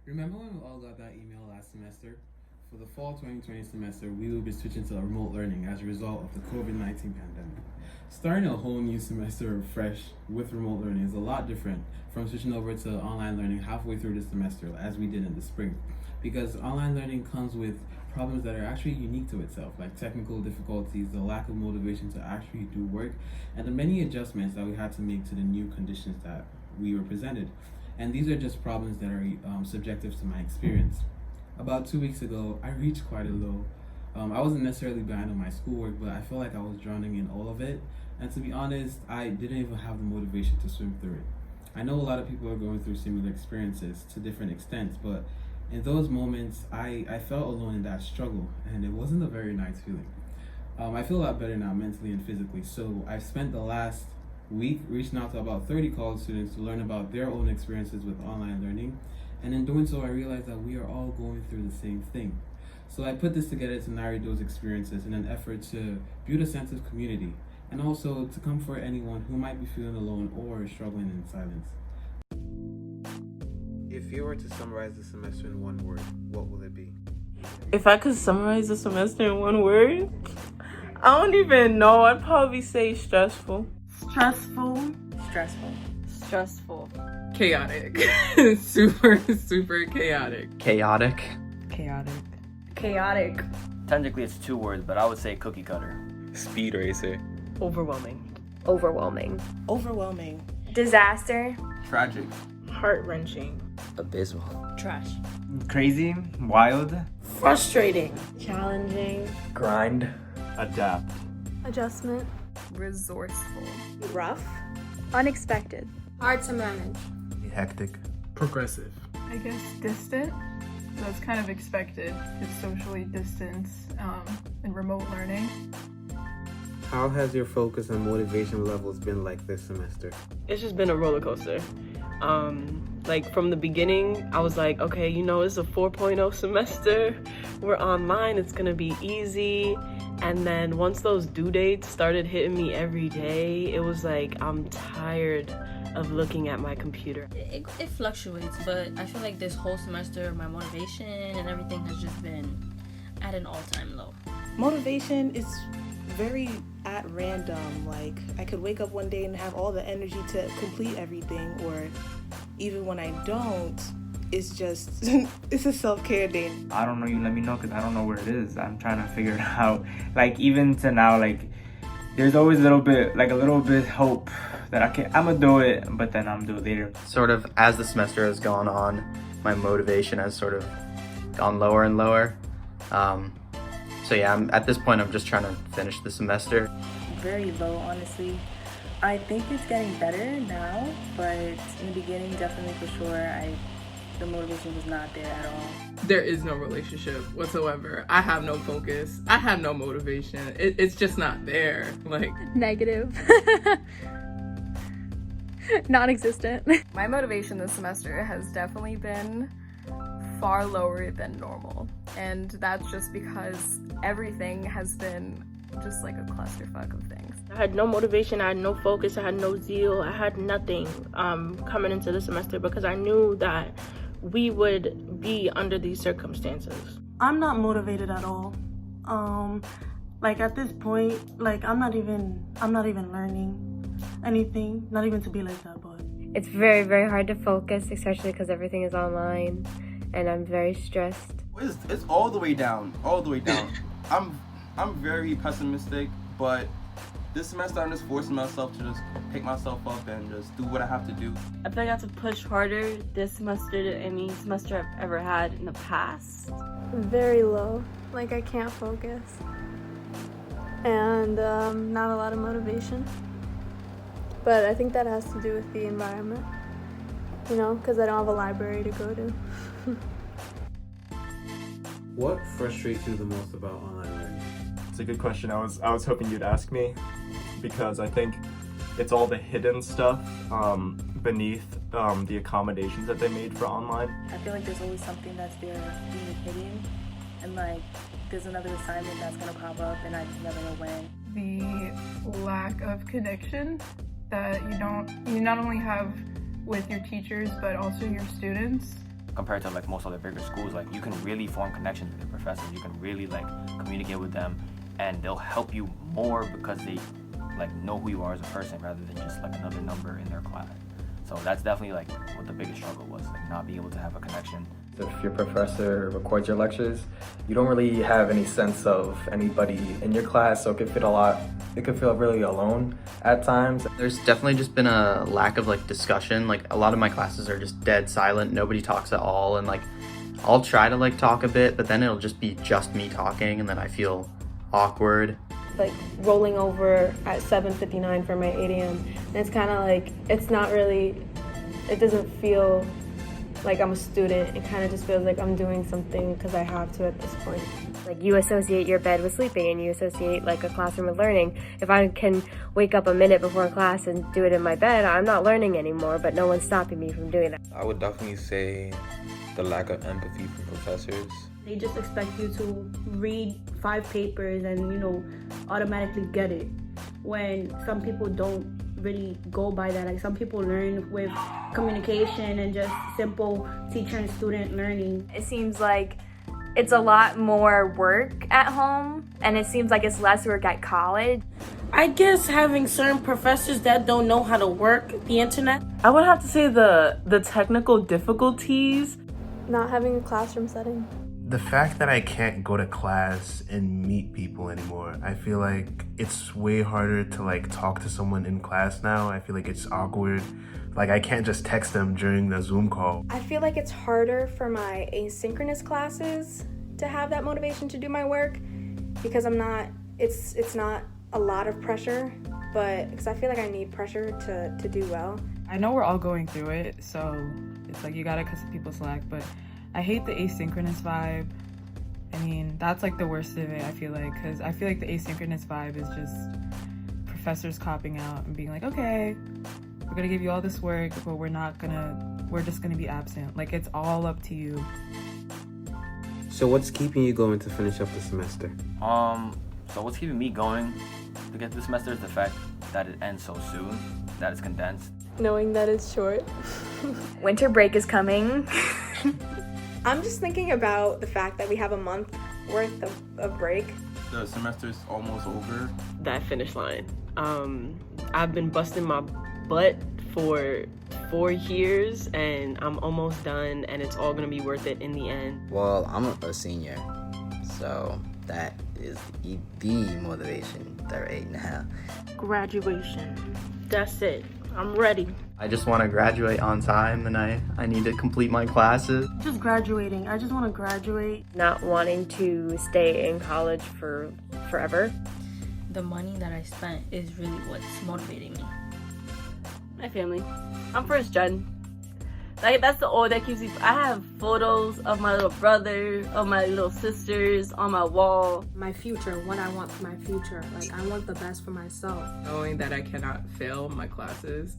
Remember when we all got that email last semester? For the fall 2020 semester, we will be switching to remote learning as a result of the COVID-19 pandemic. Starting a whole new semester fresh with remote learning is a lot different from switching over to online learning halfway through the semester as we did in the spring. Because online learning comes with problems that are actually unique to itself, like technical difficulties, the lack of motivation to actually do work, and the many adjustments that we had to make to the new conditions that we were presented. And these are just problems that are subjective to my experience. About 2 weeks ago, I reached quite a low. I wasn't necessarily behind on my schoolwork, but I felt like I was drowning in all of it. And to be honest, I didn't even have the motivation to swim through it. I know a lot of people are going through similar experiences to different extents, but in those moments, I felt alone in that struggle, and it wasn't a very nice feeling. I feel a lot better now mentally and physically, so I've spent the last week reaching out to about 30 college students to learn about their own experiences with online learning. And in doing so, I realized that we are all going through the same thing. So I put this together to narrate those experiences in an effort to build a sense of community and also to comfort anyone who might be feeling alone or struggling in silence. If you were to summarize the semester in one word, what will it be? If I could summarize the semester in one word, I don't even know. I'd probably say stressful. Stressful. Stressful. Stressful. Chaotic. super chaotic. Chaotic. Chaotic. Chaotic. Technically it's 2 words, but I would say cookie cutter. Speed racer. Overwhelming. Overwhelming. Overwhelming. Disaster. Tragic. Heart-wrenching. Abysmal. Trash. Crazy, wild, Frustrating. Challenging. Grind. adapt. Adjustment. Resourceful. Rough. Unexpected. Hard to manage. Hectic. Progressive. I guess distant. That's kind of expected. It's socially distanced in remote learning. How has your focus and motivation levels been like this semester? It's just been a roller coaster. Like from the beginning, I was like, okay, it's a 4.0 semester. We're online, it's gonna be easy. And then once those due dates started hitting me every day, it was like, I'm tired of looking at my computer. It fluctuates, but I feel like this whole semester, my motivation and everything has just been at an all-time low. Motivation is very at random. Like, I could wake up one day and have all the energy to complete everything, or even when I don't, it's just, it's a self-care day. I don't know, you let me know because I don't know where it is. I'm trying to figure it out. Like, even to now, like, there's always a little bit hope that I'm gonna do it, but then I'm do it later. Sort of as the semester has gone on, my motivation has sort of gone lower and lower. So yeah, at this point I'm just trying to finish the semester. Very low, honestly. I think it's getting better now, but in the beginning, definitely for sure, the motivation was not there at all. There is no relationship whatsoever. I have no focus. I have no motivation. It's just not there. Like, Negative. Non-existent. My motivation this semester has definitely been far lower than normal. And that's just because everything has been just like a clusterfuck of things. I had no motivation, I had no focus, I had no zeal, I had nothing coming into the semester because I knew that we would be under these circumstances. I'm not motivated at all. Like at this point, like I'm not even learning anything, not even to be like that, but It's very, very hard to focus, especially because everything is online, and I'm very stressed. It's all the way down. I'm very pessimistic, but this semester I'm just forcing myself to just pick myself up and just do what I have to do. I feel like I have to push harder this semester than any semester I've ever had in the past. Very low. Like I can't focus. And not a lot of motivation. But I think that has to do with the environment. Because I don't have a library to go to. What frustrates you the most about online learning? It's a good question. I was hoping you'd ask me, because I think it's all the hidden stuff beneath the accommodations that they made for online. I feel like there's always something that's there being hidden, and like there's another assignment that's gonna pop up and I just never know when. The lack of connection that you not only have with your teachers but also your students. compared to like most other bigger schools, like you can really form connections with your professors. You can really like communicate with them, and they'll help you more because they like know who you are as a person rather than just like another number in their class. So that's definitely like what the biggest struggle was, like not being able to have a connection. If your professor records your lectures, you don't really have any sense of anybody in your class, so it could feel really alone at times. There's definitely just been a lack of like discussion. Like a lot of my classes are just dead silent. Nobody talks at all, and like I'll try to like talk a bit, but then it'll just be just me talking, and then I feel awkward. Like rolling over at 7:59 for my 8 a.m. And it's kind of like, it's not really, it doesn't feel like I'm a student. It kind of just feels like I'm doing something because I have to at this point. Like you associate your bed with sleeping, and you associate like a classroom with learning. If I can wake up a minute before class and do it in my bed, I'm not learning anymore, but no one's stopping me from doing that. I would definitely say the lack of empathy from professors. They just expect you to read 5 papers and, you know, automatically get it. When some people don't really go by that. Like some people learn with communication and just simple teacher and student learning. It seems like it's a lot more work at home, and it seems like it's less work at college. I guess having certain professors that don't know how to work the internet. I would have to say the technical difficulties. Not having a classroom setting. The fact that I can't go to class and meet people anymore. I feel like it's way harder to like talk to someone in class now. I feel like it's awkward. Like I can't just text them during the Zoom call. I feel like it's harder for my asynchronous classes to have that motivation to do my work because it's not a lot of pressure, but because I feel like I need pressure to do well. I know we're all going through it, so it's like you gotta cut some people slack, but I hate the asynchronous vibe. I mean, that's like the worst of it, I feel like, because I feel like the asynchronous vibe is just professors copping out and being like, okay, we're gonna give you all this work, but we're just gonna be absent. Like, it's all up to you. So what's keeping you going to finish up the semester? So what's keeping me going to get through the semester is the fact that it ends so soon, that it's condensed. Knowing that it's short. Winter break is coming. I'm just thinking about the fact that we have a month worth of break. The semester's almost over. That finish line. I've been busting my butt for 4 years and I'm almost done, and it's all gonna be worth it in the end. Well, I'm a senior, so that is the motivation right now. Graduation. That's it. I'm ready. I just want to graduate on time, and I need to complete my classes. Just graduating. I just want to graduate. Not wanting to stay in college for forever. The money that I spent is really what's motivating me. My family. I'm first gen. Like, that's the all that keeps me. I have photos of my little brother, of my little sisters on my wall. My future, what I want for my future. Like, I want the best for myself. Knowing that I cannot fail my classes.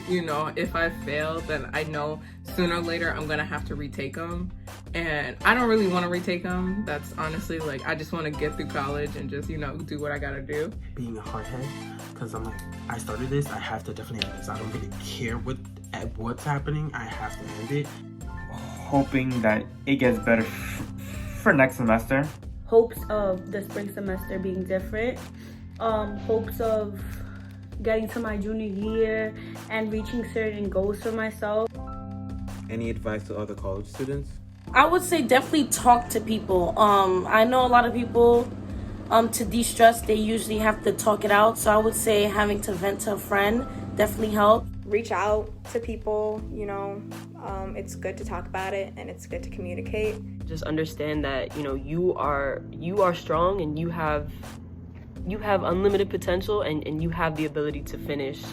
You know, if I fail, then I know sooner or later I'm gonna have to retake them. And I don't really want to retake them. That's honestly, like, I just want to get through college and just, you know, do what I gotta do. Being a hardhead, because I'm like, I started this, I have to definitely end this. I don't really care what's happening, I have to end it. Hoping that it gets better for next semester. Hopes of the spring semester being different. Hopes of getting to my junior year and reaching certain goals for myself. Any advice to other college students? I would say definitely talk to people. I know a lot of people, to de-stress, they usually have to talk it out. So I would say having to vent to a friend definitely helps. Reach out to people, you know, it's good to talk about it and it's good to communicate. Just understand that, you know, you are strong and you have unlimited potential and you have the ability to finish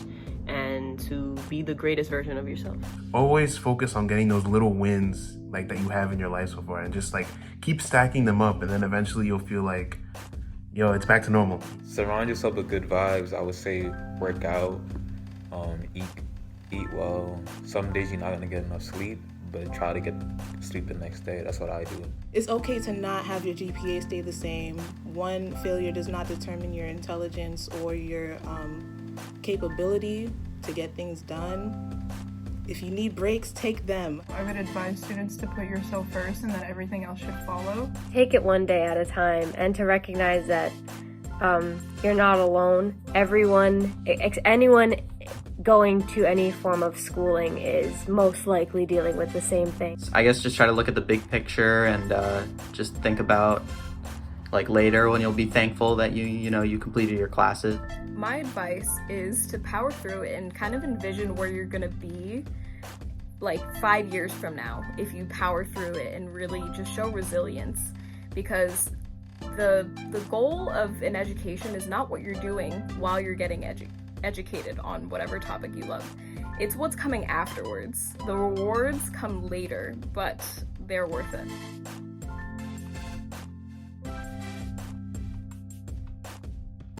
and to be the greatest version of yourself. Always focus on getting those little wins like that you have in your life so far, and just like keep stacking them up, and then eventually you'll feel like, yo, it's back to normal. Surround yourself with good vibes. I would say work out, eat well. Some days you're not gonna get enough sleep, but try to get sleep the next day. That's what I do. It's okay to not have your GPA stay the same. One failure does not determine your intelligence or your capability to get things done. If you need breaks, take them. I would advise students to put yourself first and then everything else should follow. Take it one day at a time and to recognize that you're not alone. Anyone going to any form of schooling is most likely dealing with the same thing. I guess just try to look at the big picture and just think about like later when you'll be thankful that you completed your classes. My advice is to power through it and kind of envision where you're gonna be like 5 years from now if you power through it and really just show resilience, because the goal of an education is not what you're doing while you're getting educated on whatever topic you love. It's what's coming afterwards. The rewards come later, but they're worth it.